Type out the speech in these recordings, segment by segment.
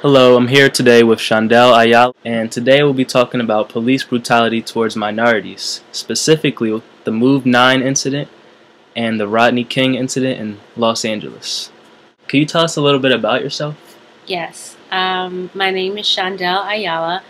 Hello, I'm here today with Chandel Ayala, and today we'll be talking about police brutality towards minorities, specifically the MOVE 9 incident and the Rodney King incident in Los Angeles. Can you tell us a little bit about yourself? Yes. My name is Chandel Ayala.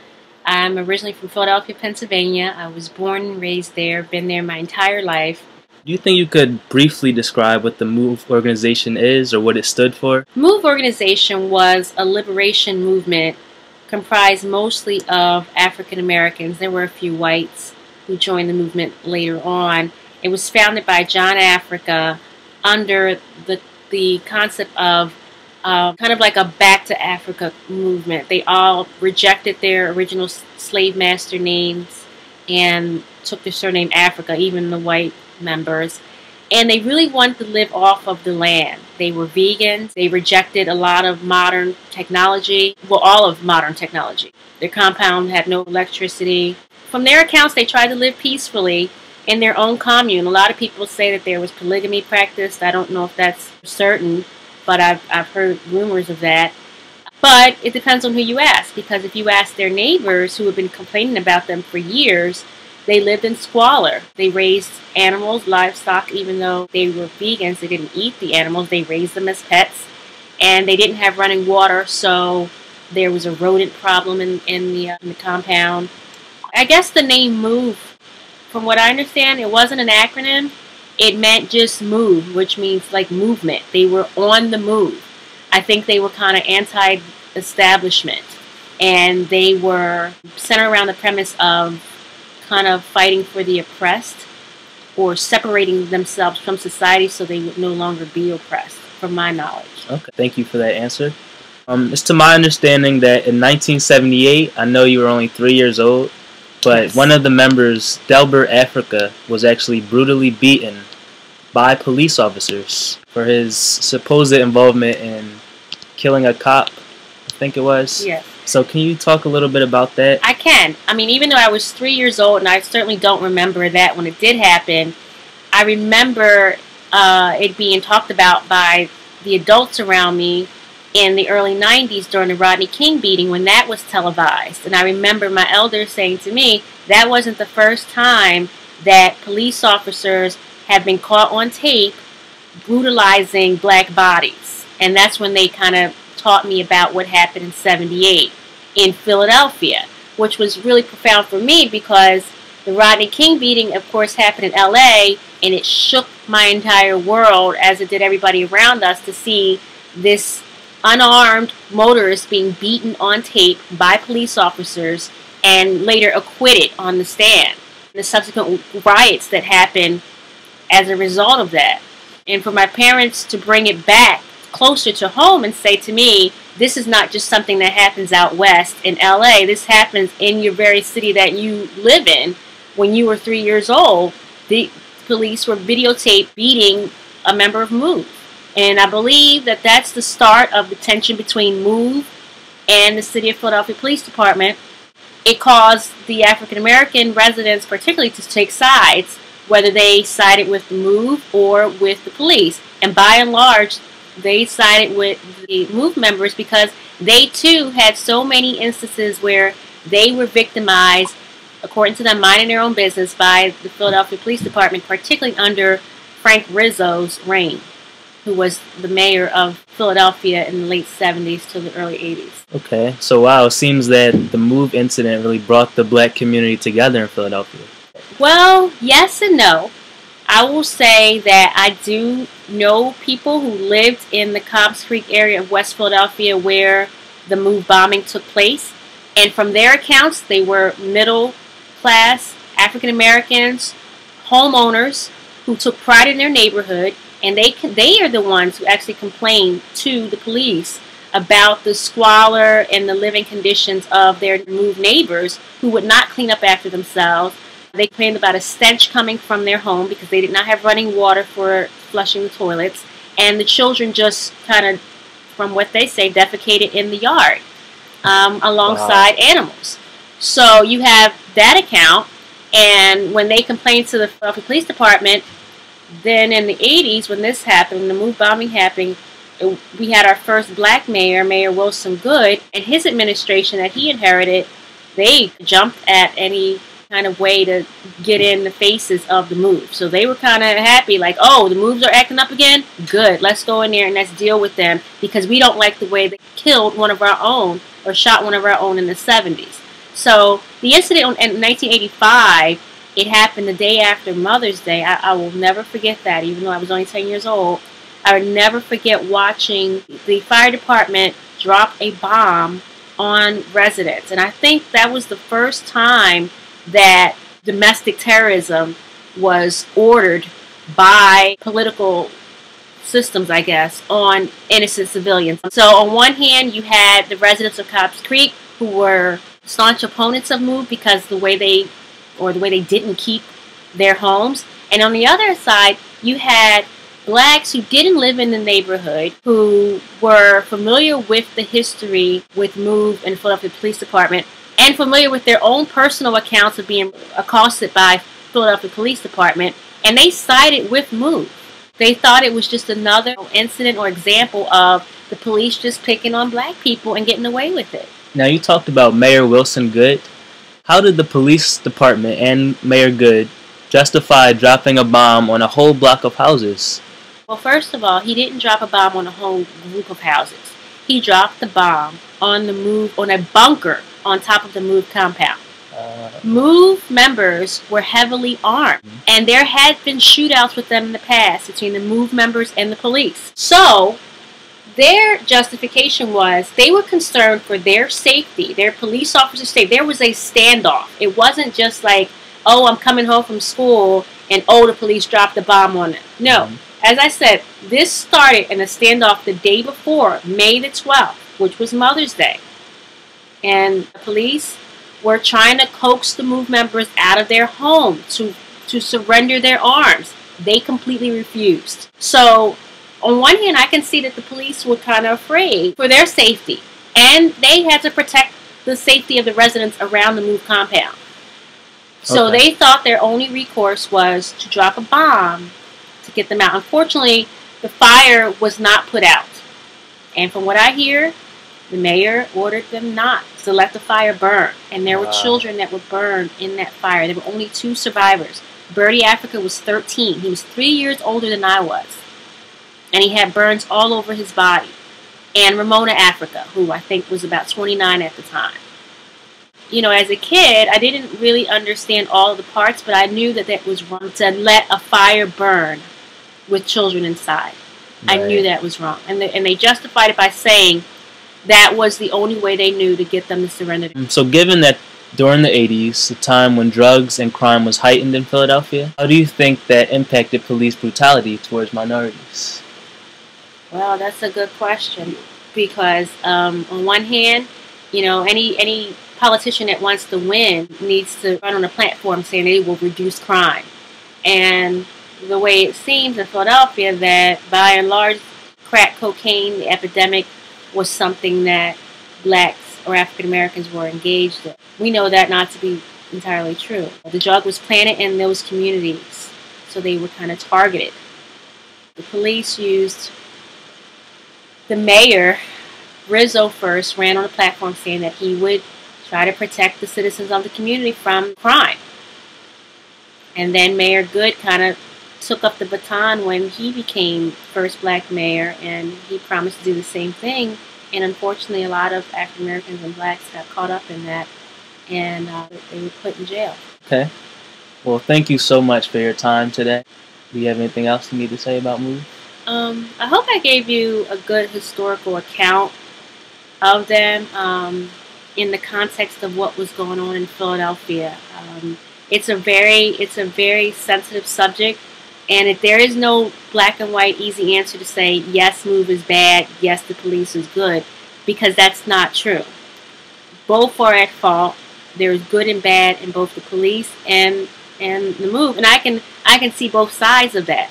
I'm originally from Philadelphia, Pennsylvania. I was born and raised there, been there my entire life. Do you think you could briefly describe what the MOVE organization is or what it stood for? MOVE organization was a liberation movement comprised mostly of African Americans. There were a few whites who joined the movement later on. It was founded by John Africa under the concept of kind of like a Back to Africa movement. They all rejected their original slave master names and took the surname Africa, even the white members. And they really wanted to live off of the land. They were vegans. They rejected a lot of modern technology, well, all of modern technology. Their compound had no electricity. From their accounts, they tried to live peacefully in their own commune. A lot of people say that there was polygamy practiced. I don't know if that's certain, but I've heard rumors of that. But it depends on who you ask, because if you ask their neighbors who have been complaining about them for years, they lived in squalor. They raised animals, livestock, even though they were vegans. They didn't eat the animals. They raised them as pets. And they didn't have running water, so there was a rodent problem in the compound. I guess the name MOVE, from what I understand, it wasn't an acronym. It meant just move, which means like movement. They were on the move. I think they were kind of anti-establishment. And they were centered around the premise of kind of fighting for the oppressed or separating themselves from society so they would no longer be oppressed, from my knowledge. Okay, thank you for that answer. It's to my understanding that in 1978, I know you were only 3 years old, but Yes. one of the members, Delbert Africa, was actually brutally beaten by police officers for his supposed involvement in killing a cop, I think it was. Yes. So can you talk a little bit about that? I can. I mean, even though I was 3 years old, and I certainly don't remember that when it did happen, I remember it being talked about by the adults around me in the early 90s during the Rodney King beating when that was televised. And I remember my elders saying to me, that wasn't the first time that police officers have been caught on tape brutalizing black bodies. And that's when they kind of taught me about what happened in '78 in Philadelphia, which was really profound for me because the Rodney King beating, of course, happened in LA, and it shook my entire world, as it did everybody around us, to see this unarmed motorist being beaten on tape by police officers and later acquitted on the stand. The subsequent riots that happened as a result of that. And for my parents to bring it back closer to home and say to me, this is not just something that happens out west in LA, this happens in your very city that you live in. When you were 3 years old, the police were videotaped beating a member of MOVE. And I believe that that's the start of the tension between MOVE and the City of Philadelphia Police Department. It caused the African American residents particularly to take sides, whether they sided with the MOVE or with the police. And by and large, they sided with the MOVE members because they too had so many instances where they were victimized, according to them, minding their own business, by the Philadelphia Police Department, particularly under Frank Rizzo's reign, who was the mayor of Philadelphia in the late 70s to the early 80s. Okay, so wow, it seems that the MOVE incident really brought the black community together in Philadelphia. Well, yes and no. I will say that I do know people who lived in the Cobbs Creek area of West Philadelphia where the MOVE bombing took place. And from their accounts, they were middle-class African Americans, homeowners who took pride in their neighborhood. And they are the ones who actually complained to the police about the squalor and the living conditions of their MOVE neighbors who would not clean up after themselves. They complained about a stench coming from their home because they did not have running water for flushing the toilets. And the children just kind of, from what they say, defecated in the yard alongside animals. So you have that account. And when they complained to the Philadelphia Police Department, then in the 80s, when this happened, when the MOVE bombing happened, we had our first black mayor, Mayor Wilson Good, and his administration that he inherited, they jumped at any kind of way to get in the faces of the MOVE. So they were kind of happy, like, oh, the MOVEs are acting up again? Good, let's go in there and let's deal with them because we don't like the way they killed one of our own or shot one of our own in the 70s. So the incident in 1985, it happened the day after Mother's Day. I will never forget that, even though I was only 10 years old. I would never forget watching the fire department drop a bomb on residents. And I think that was the first time that domestic terrorism was ordered by political systems, I guess, on innocent civilians. So on one hand, you had the residents of Cobbs Creek who were staunch opponents of MOVE because the way they didn't keep their homes. And on the other side, you had blacks who didn't live in the neighborhood, who were familiar with the history with MOVE and Philadelphia Police Department, and familiar with their own personal accounts of being accosted by Philadelphia Police Department, and they sided with MOVE. They thought it was just another incident or example of the police just picking on black people and getting away with it. Now, you talked about Mayor Wilson Good. How did the police department and Mayor Good justify dropping a bomb on a whole block of houses? Well, first of all, he didn't drop a bomb on a whole group of houses. He dropped the bomb on the MOVE, on a bunker on top of the MOVE compound. MOVE members were heavily armed, and there had been shootouts with them in the past between the MOVE members and the police. So their justification was they were concerned for their safety, their police officers' safety. There was a standoff. It wasn't just like, oh, I'm coming home from school and, oh, the police dropped the bomb on them. No. As I said, this started in a standoff the day before, May the 12th, which was Mother's Day. And the police were trying to coax the MOVE members out of their home to surrender their arms. They completely refused. So on one hand, I can see that the police were kind of afraid for their safety, and they had to protect the safety of the residents around the MOVE compound. So they thought their only recourse was to drop a bomb to get them out. Unfortunately, the fire was not put out. And from what I hear, the mayor ordered them not to let the fire burn. And there were children that were burned in that fire. There were only 2 survivors. Birdie Africa was 13. He was 3 years older than I was. And he had burns all over his body. And Ramona Africa, who I think was about 29 at the time. You know, as a kid, I didn't really understand all of the parts, but I knew that that was wrong to let a fire burn with children inside. Right. I knew that was wrong. And they justified it by saying that was the only way they knew to get them to surrender. So given that during the 80s, the time when drugs and crime was heightened in Philadelphia, how do you think that impacted police brutality towards minorities? Well, that's a good question. Because on one hand, you know, any politician that wants to win needs to run on a platform saying they will reduce crime. And the way it seems in Philadelphia that by and large crack cocaine, the epidemic, was something that blacks or African Americans were engaged in. We know that not to be entirely true. The drug was planted in those communities, so they were kind of targeted. The police used the mayor, Rizzo, first ran on a platform saying that he would try to protect the citizens of the community from crime. And then Mayor Good kind of took up the baton when he became first black mayor, and he promised to do the same thing. And unfortunately, a lot of African Americans and blacks got caught up in that, and they were put in jail. Okay. Well, thank you so much for your time today. Do you have anything else you need to say about MOVE? I hope I gave you a good historical account of them in the context of what was going on in Philadelphia. It's a very sensitive subject, and there is no black and white easy answer to say yes, MOVE is bad, yes, the police is good, because that's not true. Both are at fault. There's good and bad in both the police and the MOVE, and I can see both sides of that.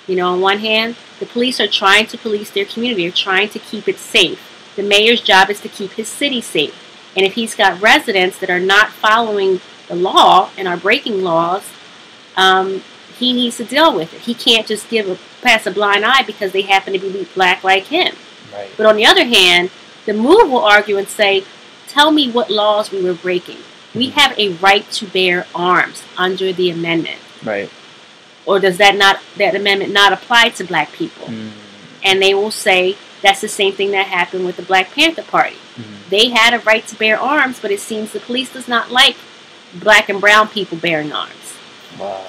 You know, on one hand, the police are trying to police their community. They're trying to keep it safe. The mayor's job is to keep his city safe. And if he's got residents that are not following the law and are breaking laws, he needs to deal with it. He can't just pass a blind eye because they happen to be black like him. Right. But on the other hand, the MOVE will argue and say, tell me what laws we were breaking. We have a right to bear arms under the amendment. Right. Or does that amendment not apply to black people? And they will say that's the same thing that happened with the Black Panther Party. They had a right to bear arms, but it seems the police does not like black and brown people bearing arms. Wow.